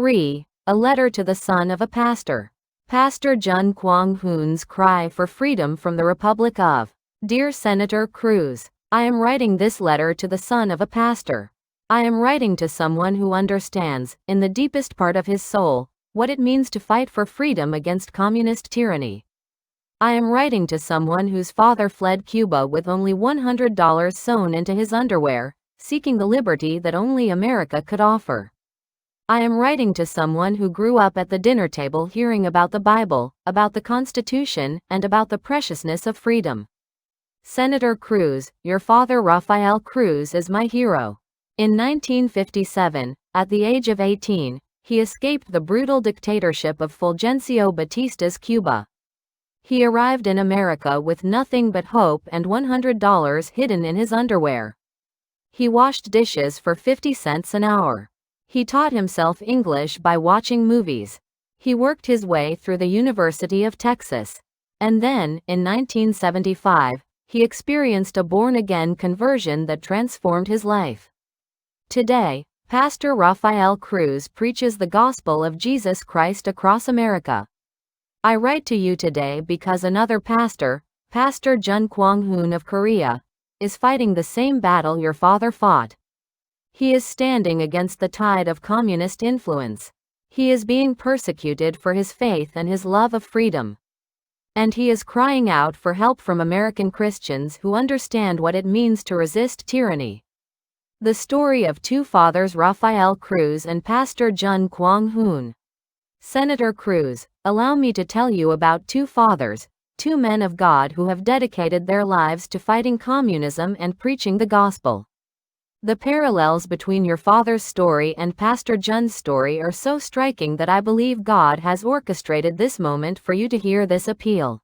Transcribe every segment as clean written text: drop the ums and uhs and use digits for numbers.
A letter to the son of a pastor. Pastor Jun Kwang-hoon's cry for freedom from the Republic of. Dear Senator Cruz, I am writing this letter to the son of a pastor. I am writing to someone who understands, in the deepest part of his soul, what it means to fight for freedom against communist tyranny. I am writing to someone whose father fled Cuba with only $100 sewn into his underwear, seeking the liberty that only America could offer. I am writing to someone who grew up at the dinner table hearing about the Bible, about the Constitution, and about the preciousness of freedom. Senator Cruz, your father Rafael Cruz is my hero. In 1957, at the age of 18, he escaped the brutal dictatorship of Fulgencio Batista's Cuba. He arrived in America with nothing but hope and $100 hidden in his underwear. He washed dishes for 50 cents an hour. He taught himself English by watching movies. He worked his way through the University of Texas. And then, in 1975, he experienced a born-again conversion that transformed his life. Today, Pastor Rafael Cruz preaches the gospel of Jesus Christ across America. I write to you today because another pastor, Pastor Jun Kwang-hoon of Korea, is fighting the same battle your father fought. He is standing against the tide of communist influence. He is being persecuted for his faith and his love of freedom. And he is crying out for help from American Christians who understand what it means to resist tyranny. The story of two fathers, Rafael Cruz and Pastor Jun Kwang-hoon. Senator Cruz, allow me to tell you about two fathers, two men of God who have dedicated their lives to fighting communism and preaching the gospel. The parallels between your father's story and Pastor Jun's story are so striking that I believe God has orchestrated this moment for you to hear this appeal.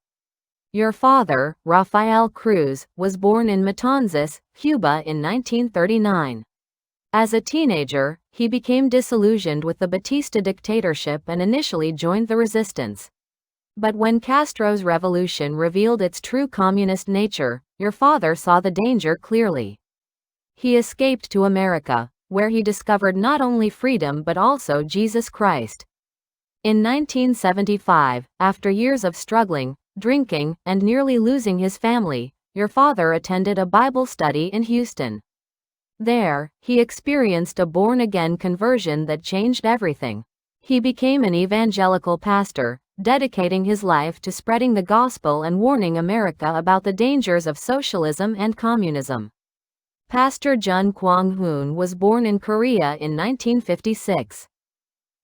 Your father, Rafael Cruz, was born in Matanzas, Cuba in 1939. As a teenager, he became disillusioned with the Batista dictatorship and initially joined the resistance. But when Castro's revolution revealed its true communist nature, your father saw the danger clearly. He escaped to America, where he discovered not only freedom but also Jesus Christ. In 1975, after years of struggling, drinking, and nearly losing his family, your father attended a Bible study in Houston. There, he experienced a born-again conversion that changed everything. He became an evangelical pastor, dedicating his life to spreading the gospel and warning America about the dangers of socialism and communism. Pastor Jun Kwang-hoon was born in Korea in 1956.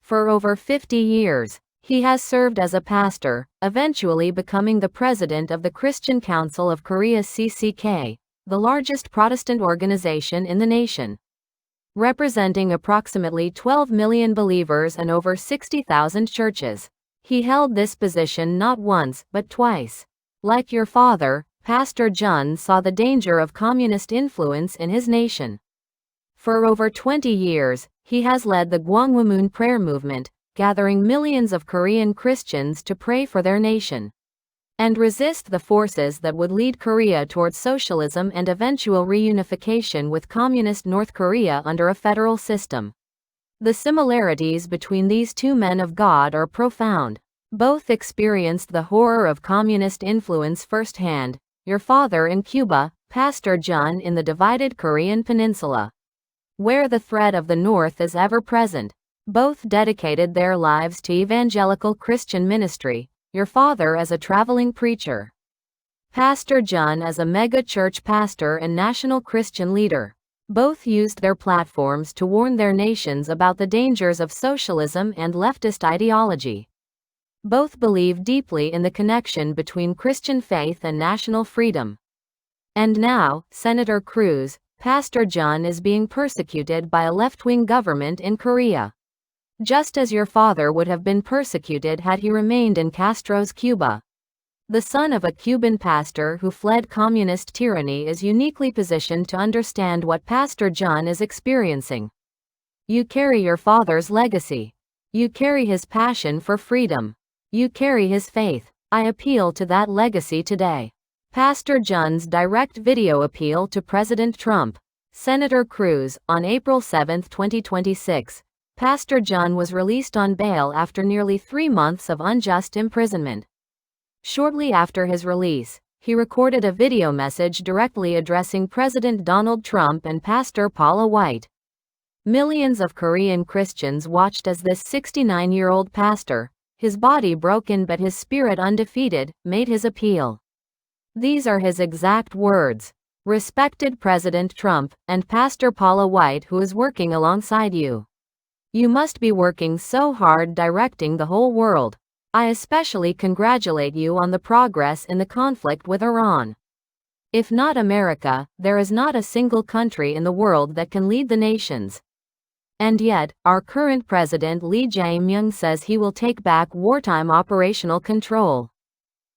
For over 50 years, he has served as a pastor, eventually becoming the president of the Christian Council of Korea (CCK), the largest Protestant organization in the nation. Representing approximately 12 million believers and over 60,000 churches. He held this position not once, but twice. Like your father, Pastor Jun saw the danger of communist influence in his nation. For over 20 years, he has led the Gwangwamun prayer movement, gathering millions of Korean Christians to pray for their nation and resist the forces that would lead Korea towards socialism and eventual reunification with communist North Korea under a federal system. The similarities between these two men of God are profound. Both experienced the horror of communist influence firsthand, your father in Cuba, Pastor Jun in the divided Korean peninsula, where the threat of the North is ever present. Both dedicated their lives to evangelical Christian ministry, your father as a traveling preacher, Pastor Jun as a mega-church pastor and national Christian leader. Both used their platforms to warn their nations about the dangers of socialism and leftist ideology. Both believe deeply in the connection between Christian faith and national freedom. And now, Senator Cruz, Pastor Jun is being persecuted by a left-wing government in Korea. Just as your father would have been persecuted had he remained in Castro's Cuba. The son of a Cuban pastor who fled communist tyranny is uniquely positioned to understand what Pastor Jun is experiencing. You carry your father's legacy. You carry his passion for freedom. You carry his faith. I appeal to that legacy today. Pastor Jun's direct video appeal to President Trump. Senator Cruz, on April 7, 2026. Pastor Jun was released on bail after nearly 3 months of unjust imprisonment. Shortly after his release, he recorded a video message directly addressing President Donald Trump and Pastor Paula White. Millions of Korean Christians watched as this 69-year-old pastor, his body broken but his spirit undefeated, made his appeal. These are his exact words. "Respected President Trump, and Pastor Paula White, who is working alongside you. You must be working so hard directing the whole world. I especially congratulate you on the progress in the conflict with Iran. If not America, there is not a single country in the world that can lead the nations. And yet, our current president Lee Jae-myung says he will take back wartime operational control.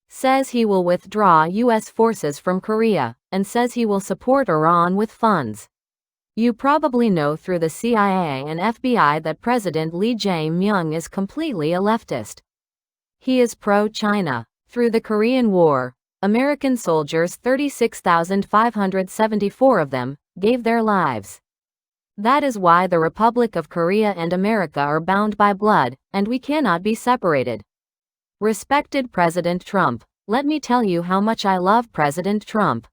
Says he will withdraw U.S. forces from Korea, and says he will support Iran with funds. You probably know through the CIA and FBI that President Lee Jae-myung is completely a leftist. He is pro-China. Through the Korean War, American soldiers, 36,574 of them, gave their lives. That is why the Republic of Korea and America are bound by blood, and we cannot be separated. Respected President Trump, let me tell you how much I love President Trump.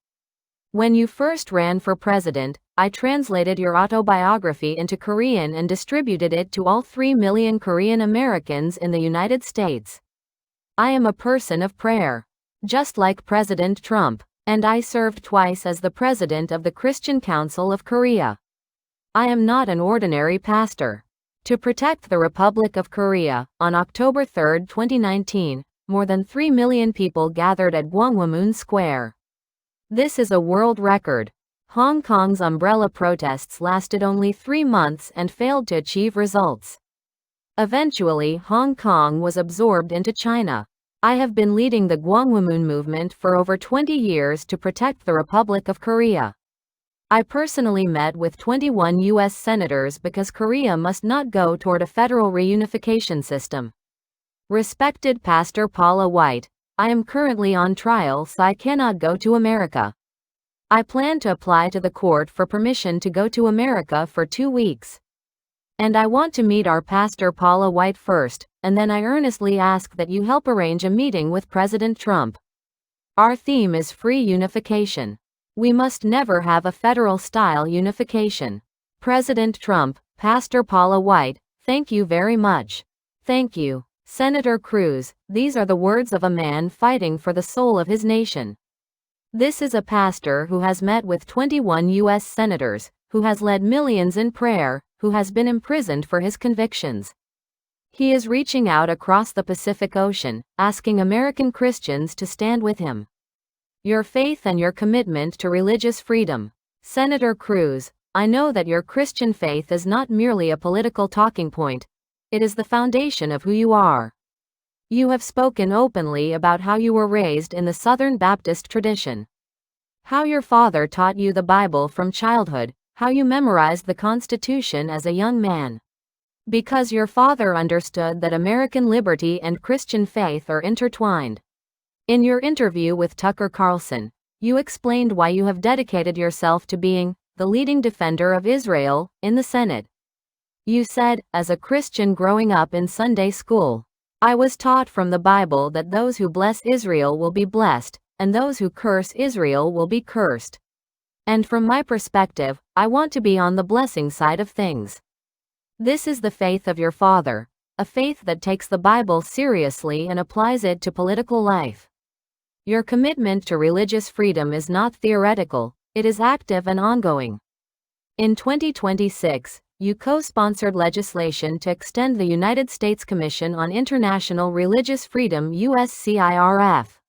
When you first ran for president, I translated your autobiography into Korean and distributed it to all 3 million Korean Americans in the United States. I am a person of prayer, just like President Trump, and I served twice as the president of the Christian Council of Korea. I am not an ordinary pastor. To protect the Republic of Korea, on October 3, 2019, more than 3 million people gathered at Gwanghwamun Square. This is a world record. Hong Kong's umbrella protests lasted only 3 months and failed to achieve results. Eventually, Hong Kong was absorbed into China. I have been leading the Gwanghwamun movement for over 20 years to protect the Republic of Korea. I personally met with 21 U.S. senators because Korea must not go toward a federal reunification system. Respected Pastor Paula White, I am currently on trial, so I cannot go to America. I plan to apply to the court for permission to go to America for 2 weeks. And I want to meet our Pastor Paula White first, and then I earnestly ask that you help arrange a meeting with President Trump. Our theme is free unification. We must never have a federal-style unification. President Trump, Pastor Paula White, thank you very much. Thank you. Senator Cruz, these are the words of a man fighting for the soul of his nation. This is a pastor who has met with 21 U.S. senators, who has led millions in prayer, who has been imprisoned for his convictions. He is reaching out across the Pacific Ocean, asking American Christians to stand with him. Your faith and your commitment to religious freedom. Senator Cruz, I know that your Christian faith is not merely a political talking point. It is the foundation of who you are. You have spoken openly about how you were raised in the Southern Baptist tradition. How your father taught you the Bible from childhood, how you memorized the Constitution as a young man. Because your father understood that American liberty and Christian faith are intertwined. In your interview with Tucker Carlson, you explained why you have dedicated yourself to being the leading defender of Israel in the Senate. You said, as a Christian growing up in Sunday school, I was taught from the Bible that those who bless Israel will be blessed, and those who curse Israel will be cursed. And from my perspective, I want to be on the blessing side of things. This is the faith of your father, a faith that takes the Bible seriously and applies it to political life. Your commitment to religious freedom is not theoretical, it is active and ongoing. In 2026, you co-sponsored legislation to extend the United States Commission on International Religious Freedom USCIRF,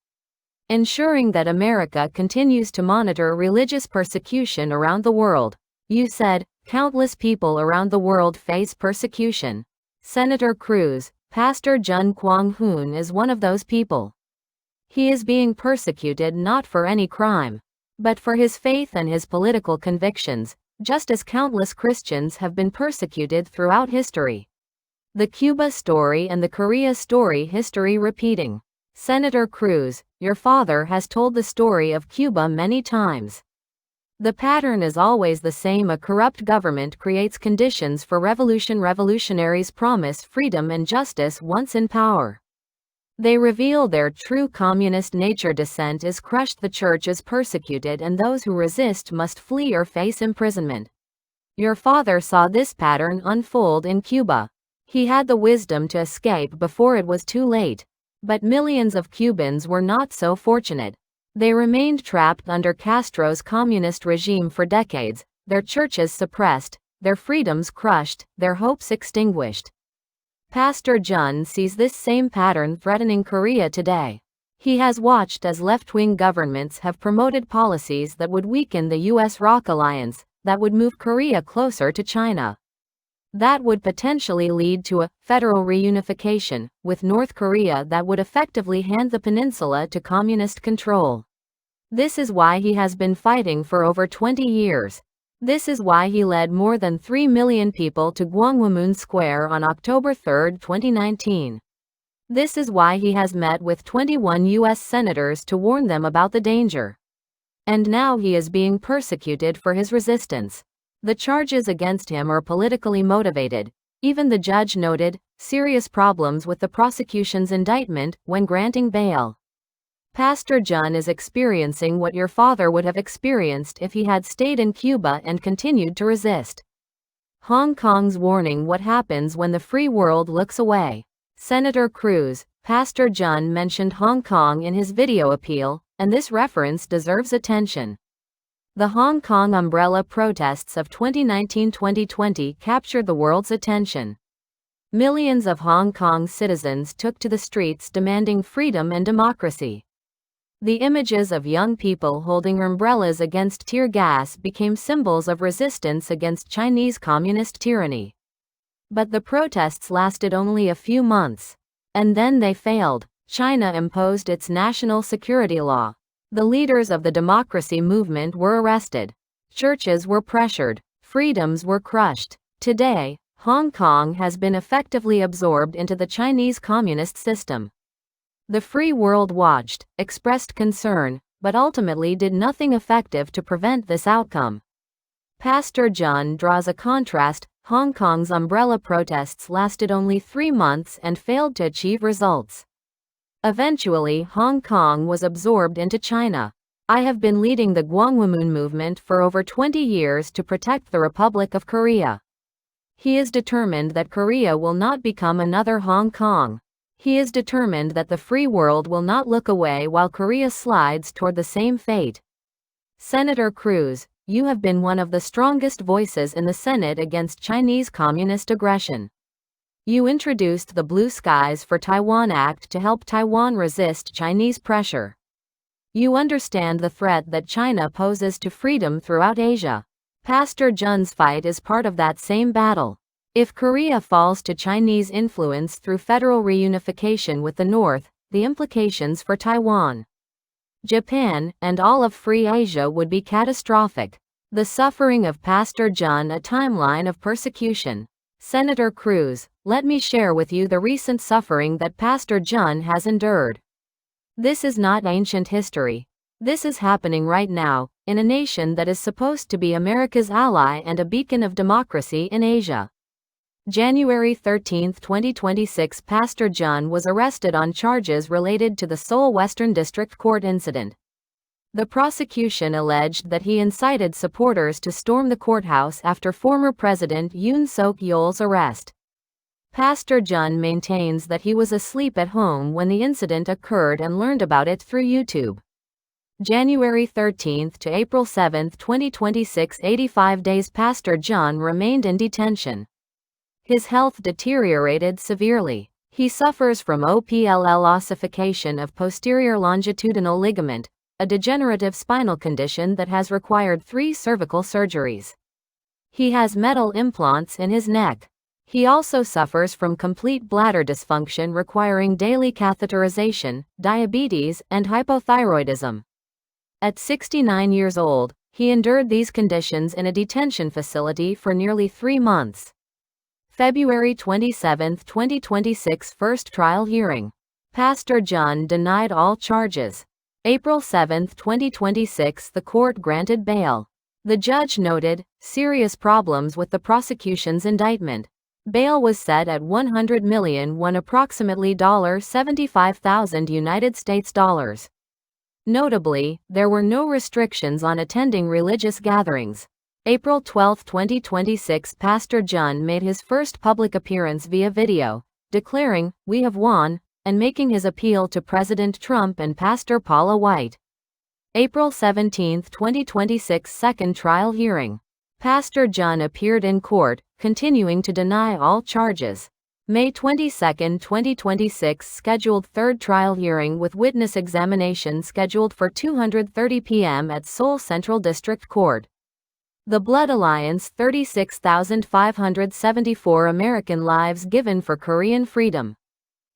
ensuring that America continues to monitor religious persecution around the world. You said, countless people around the world face persecution. Senator Cruz, Pastor Jun Kwang-hoon is one of those people. He is being persecuted not for any crime, but for his faith and his political convictions, just as countless Christians have been persecuted throughout history. The Cuba story and the Korea story, history repeating. Senator Cruz, your father has told the story of Cuba many times. The pattern is always the same: a corrupt government creates conditions for revolution. Revolutionaries promise freedom and justice once in power. They reveal their true communist nature. Dissent is crushed, the church is persecuted, and those who resist must flee or face imprisonment. Your father saw this pattern unfold in Cuba. He had the wisdom to escape before it was too late. But millions of Cubans were not so fortunate. They remained trapped under Castro's communist regime for decades, their churches suppressed, their freedoms crushed, their hopes extinguished. Pastor Jun sees this same pattern threatening Korea today. He has watched as left-wing governments have promoted policies that would weaken the US-ROC alliance, that would move Korea closer to China. That would potentially lead to a federal reunification with North Korea that would effectively hand the peninsula to communist control. This is why he has been fighting for over 20 years. This is why he led more than 3 million people to Gwanghwamun Square on October 3, 2019. This is why he has met with 21 U.S. senators to warn them about the danger. And now he is being persecuted for his resistance. The charges against him are politically motivated. Even the judge noted serious problems with the prosecution's indictment when granting bail. Pastor Jun is experiencing what your father would have experienced if he had stayed in Cuba and continued to resist. Hong Kong's warning: what happens when the free world looks away? Senator Cruz, Pastor Jun mentioned Hong Kong in his video appeal, and this reference deserves attention. The Hong Kong umbrella protests of 2019-2020 captured the world's attention. Millions of Hong Kong citizens took to the streets demanding freedom and democracy. The images of young people holding umbrellas against tear gas became symbols of resistance against Chinese communist tyranny. But the protests lasted only a few months. And then they failed. China imposed its national security law. The leaders of the democracy movement were arrested. Churches were pressured. Freedoms were crushed. Today, Hong Kong has been effectively absorbed into the Chinese communist system. The free world watched, expressed concern, but ultimately did nothing effective to prevent this outcome. Pastor Jun draws a contrast. Hong Kong's umbrella protests lasted only 3 months and failed to achieve results. Eventually, Hong Kong was absorbed into China. I have been leading the Gwanghwamun movement for over 20 years to protect the Republic of Korea. He is determined that Korea will not become another Hong Kong. He is determined that the free world will not look away while Korea slides toward the same fate. Senator Cruz, you have been one of the strongest voices in the Senate against Chinese communist aggression. You introduced the Blue Skies for Taiwan Act to help Taiwan resist Chinese pressure. You understand the threat that China poses to freedom throughout Asia. Pastor Jun's fight is part of that same battle. If Korea falls to Chinese influence through federal reunification with the North, the implications for Taiwan, Japan, and all of free Asia would be catastrophic. The suffering of Pastor Jun: a timeline of persecution. Senator Cruz, let me share with you the recent suffering that Pastor Jun has endured. This is not ancient history. This is happening right now, in a nation that is supposed to be America's ally and a beacon of democracy in Asia. January 13, 2026, Pastor Jun was arrested on charges related to the Seoul Western District Court incident. The prosecution alleged that he incited supporters to storm the courthouse after former President Yoon Suk-yeol's arrest. Pastor Jun maintains that he was asleep at home when the incident occurred and learned about it through YouTube. January 13 to April 7, 2026, 85 days Pastor Jun remained in detention. His health deteriorated severely. He suffers from OPLL, ossification of posterior longitudinal ligament, a degenerative spinal condition that has required 3 cervical surgeries. He has metal implants in his neck. He also suffers from complete bladder dysfunction requiring daily catheterization, diabetes, and hypothyroidism. At 69 years old, he endured these conditions in a detention facility for nearly 3 months. February 27, 2026, first trial hearing. Pastor Jun denied all charges. April 7, 2026, the court granted bail. The judge noted serious problems with the prosecution's indictment. Bail was set at $100 million, approximately $75,000 United States dollars. Notably, there were no restrictions on attending religious gatherings. April 12, 2026, Pastor Jun made his first public appearance via video, declaring, "We have won," and making his appeal to President Trump and Pastor Paula White. April 17, 2026, second trial hearing. Pastor Jun appeared in court, continuing to deny all charges. May 22, 2026, scheduled third trial hearing with witness examination scheduled for 2:30 p.m. at Seoul Central District Court. The Blood Alliance, 36,574 American lives given for Korean freedom.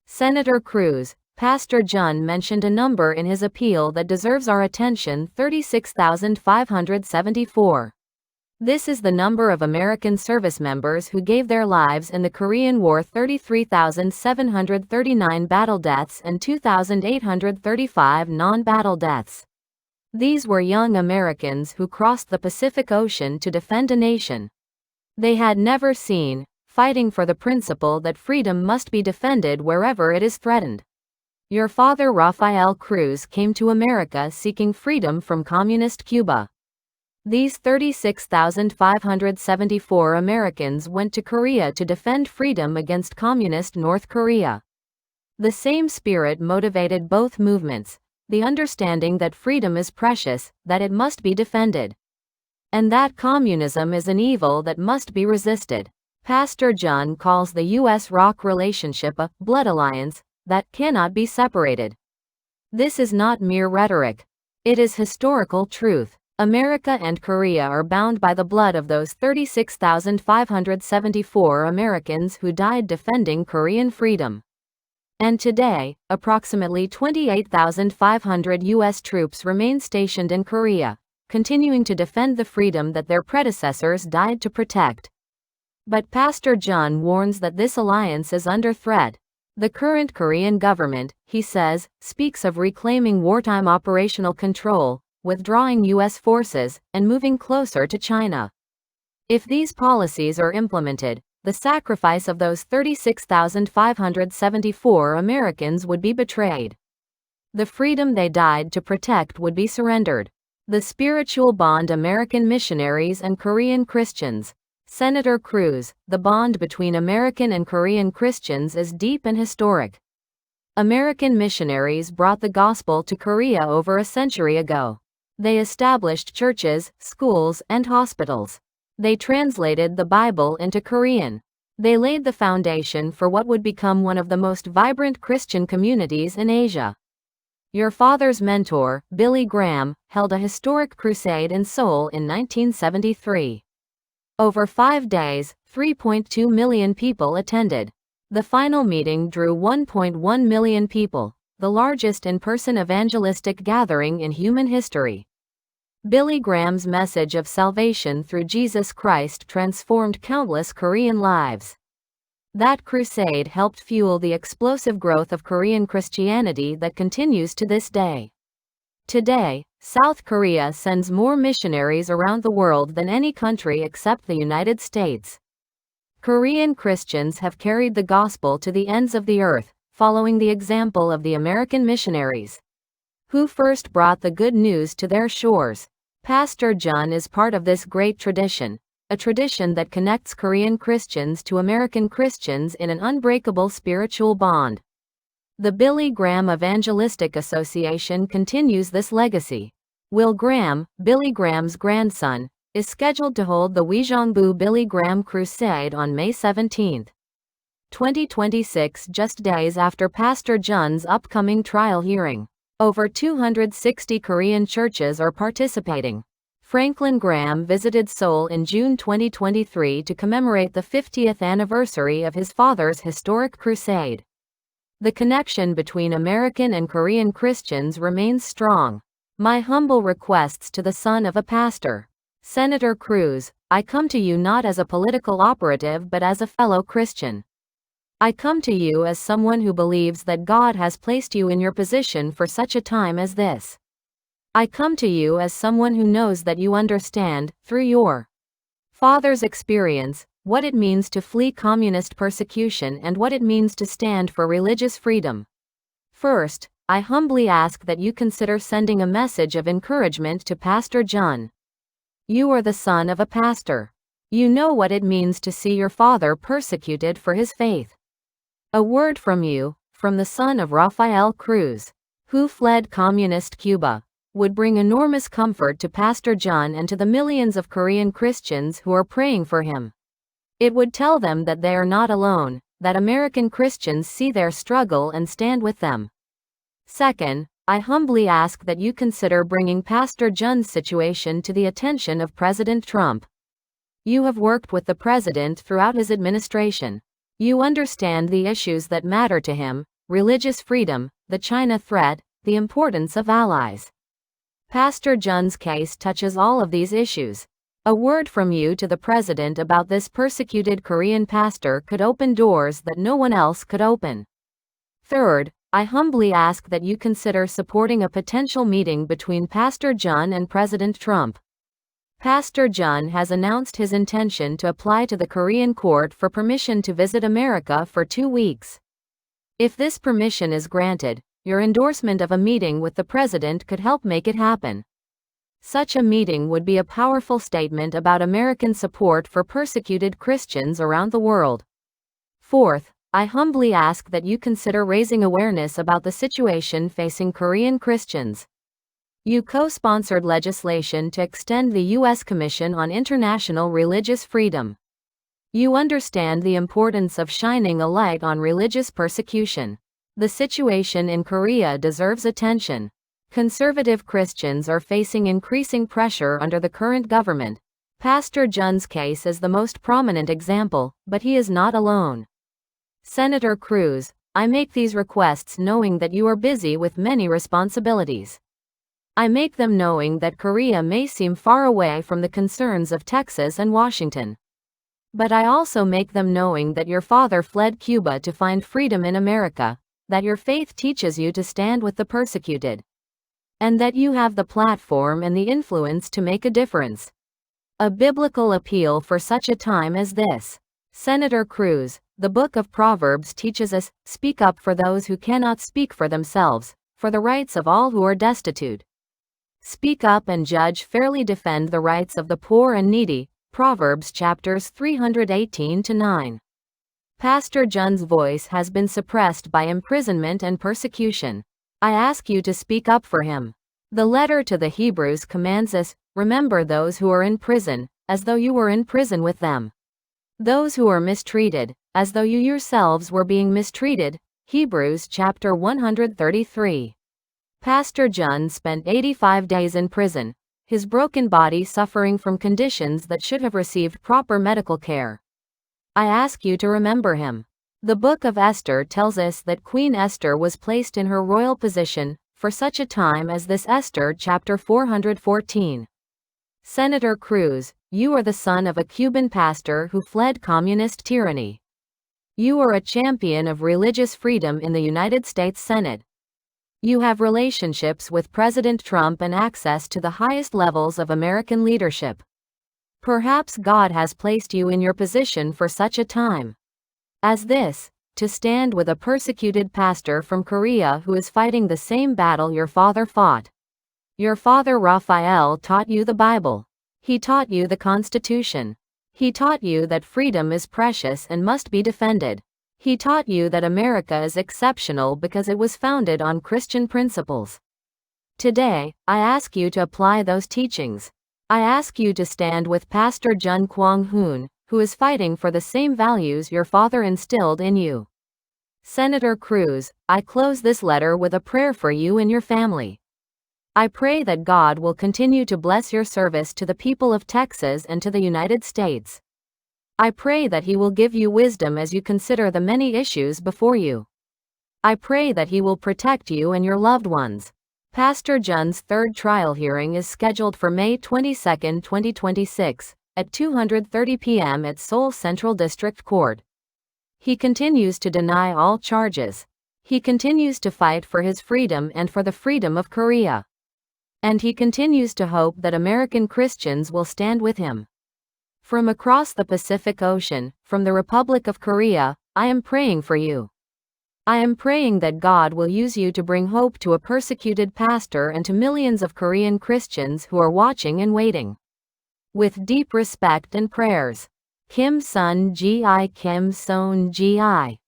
Senator Cruz, Pastor Jun mentioned a number in his appeal that deserves our attention: 36,574. This is the number of American service members who gave their lives in the Korean War: 33,739 battle deaths and 2,835 non-battle deaths. These were young Americans who crossed the Pacific Ocean to defend a nation they had never seen, fighting for the principle that freedom must be defended wherever it is threatened. Your father Rafael Cruz came to America seeking freedom from communist Cuba. These 36,574 Americans went to Korea to defend freedom against communist North Korea. The same spirit motivated both movements, the understanding that freedom is precious, that it must be defended, and that communism is an evil that must be resisted. Pastor Jun calls the U.S.-ROC relationship a blood alliance that cannot be separated. This is not mere rhetoric. It is historical truth. America and Korea are bound by the blood of those 36,574 Americans who died defending Korean freedom. And today, approximately 28,500 U.S. troops remain stationed in Korea, continuing to defend the freedom that their predecessors died to protect. But Pastor Jun warns that this alliance is under threat. The current Korean government, he says, speaks of reclaiming wartime operational control, withdrawing U.S. forces, and moving closer to China. If these policies are implemented, the sacrifice of those 36,574 Americans would be betrayed. The freedom they died to protect would be surrendered. The spiritual bond American missionaries and Korean Christians. Senator Cruz, the bond between American and Korean Christians is deep and historic. American missionaries brought the gospel to Korea over a century ago. They established churches, schools, and hospitals. They translated the Bible into Korean. They laid the foundation for what would become one of the most vibrant Christian communities in Asia. Your father's mentor, Billy Graham, held a historic crusade in Seoul in 1973. Over 5 days, 3.2 million people attended. The final meeting drew 1.1 million people, the largest in-person evangelistic gathering in human history. Billy Graham's message of salvation through Jesus Christ transformed countless Korean lives. That crusade helped fuel the explosive growth of Korean Christianity that continues to this day. Today, South Korea sends more missionaries around the world than any country except the United States. Korean Christians have carried the gospel to the ends of the earth, following the example of the American missionaries, who first brought the good news to their shores. Pastor Jun is part of this great tradition, a tradition that connects Korean Christians to American Christians in an unbreakable spiritual bond. The Billy Graham Evangelistic Association continues this legacy. Will Graham, Billy Graham's grandson, is scheduled to hold the Weijongbu Billy Graham Crusade on May 17, 2026, just days after Pastor Jun's upcoming trial hearing. Over 260 Korean churches are participating. Franklin Graham visited Seoul in June 2023 to commemorate the 50th anniversary of his father's historic crusade. The connection between American and Korean Christians remains strong. My humble requests to the son of a pastor. Senator Cruz, I come to you not as a political operative but as a fellow Christian. I come to you as someone who believes that God has placed you in your position for such a time as this. I come to you as someone who knows that you understand, through your father's experience, what it means to flee communist persecution and what it means to stand for religious freedom. First, I humbly ask that you consider sending a message of encouragement to Pastor Jun. You are the son of a pastor. You know what it means to see your father persecuted for his faith. A word from you, from the son of Rafael Cruz, who fled communist Cuba, would bring enormous comfort to Pastor Jun and to the millions of Korean Christians who are praying for him. It would tell them that they are not alone, that American Christians see their struggle and stand with them. Second, I humbly ask that you consider bringing Pastor Jun's situation to the attention of President Trump. You have worked with the president throughout his administration. You understand the issues that matter to him: religious freedom, the China threat, the importance of allies. Pastor Jun's case touches all of these issues. A word from you to the president about this persecuted Korean pastor could open doors that no one else could open. Third, I humbly ask that you consider supporting a potential meeting between Pastor Jun and President Trump. Pastor Jun has announced his intention to apply to the Korean court for permission to visit America for 2 weeks. If this permission is granted, your endorsement of a meeting with the president could help make it happen. Such a meeting would be a powerful statement about American support for persecuted Christians around the world. Fourth, I humbly ask that you consider raising awareness about the situation facing Korean Christians. You co-sponsored legislation to extend the U.S. Commission on International Religious Freedom. You understand the importance of shining a light on religious persecution. The situation in Korea deserves attention. Conservative Christians are facing increasing pressure under the current government. Pastor Jun's case is the most prominent example, but he is not alone. Senator Cruz, I make these requests knowing that you are busy with many responsibilities. I make them knowing that Korea may seem far away from the concerns of Texas and Washington. But I also make them knowing that your father fled Cuba to find freedom in America, that your faith teaches you to stand with the persecuted, and that you have the platform and the influence to make a difference. A biblical appeal for such a time as this. Senator Cruz, the book of Proverbs teaches us, speak up for those who cannot speak for themselves, for the rights of all who are destitute. Speak up and judge fairly, defend the rights of the poor and needy. Proverbs chapters 318-9. Pastor Jun's voice has been suppressed by imprisonment and persecution. I ask you to speak up for him. The letter to the Hebrews commands us, remember those who are in prison, as though you were in prison with them. Those who are mistreated, as though you yourselves were being mistreated. Hebrews chapter 133. Pastor Jun spent 85 days in prison, his broken body suffering from conditions that should have received proper medical care. I ask you to remember him. The book of Esther tells us that Queen Esther was placed in her royal position for such a time as this. Esther chapter 414. Senator Cruz, you are the son of a Cuban pastor who fled communist tyranny. You are a champion of religious freedom in the United States Senate. You have relationships with President Trump and access to the highest levels of American leadership. Perhaps God has placed you in your position for such a time as this, to stand with a persecuted pastor from Korea who is fighting the same battle your father fought. Your father Rafael taught you the Bible. He taught you the Constitution. He taught you that freedom is precious and must be defended. He taught you that America is exceptional because it was founded on Christian principles. Today, I ask you to apply those teachings. I ask you to stand with Pastor Jun Kwang-hoon, who is fighting for the same values your father instilled in you. Senator Cruz, I close this letter with a prayer for you and your family. I pray that God will continue to bless your service to the people of Texas and to the United States. I pray that He will give you wisdom as you consider the many issues before you. I pray that He will protect you and your loved ones. Pastor Jun's third trial hearing is scheduled for May 22, 2026, at 2:30 p.m. at Seoul Central District Court. He continues to deny all charges. He continues to fight for his freedom and for the freedom of Korea. And he continues to hope that American Christians will stand with him. From across the Pacific Ocean, from the Republic of Korea, I am praying for you. I am praying that God will use you to bring hope to a persecuted pastor and to millions of Korean Christians who are watching and waiting. With deep respect and prayers. Kim Sun Gi. Kim Son Gi.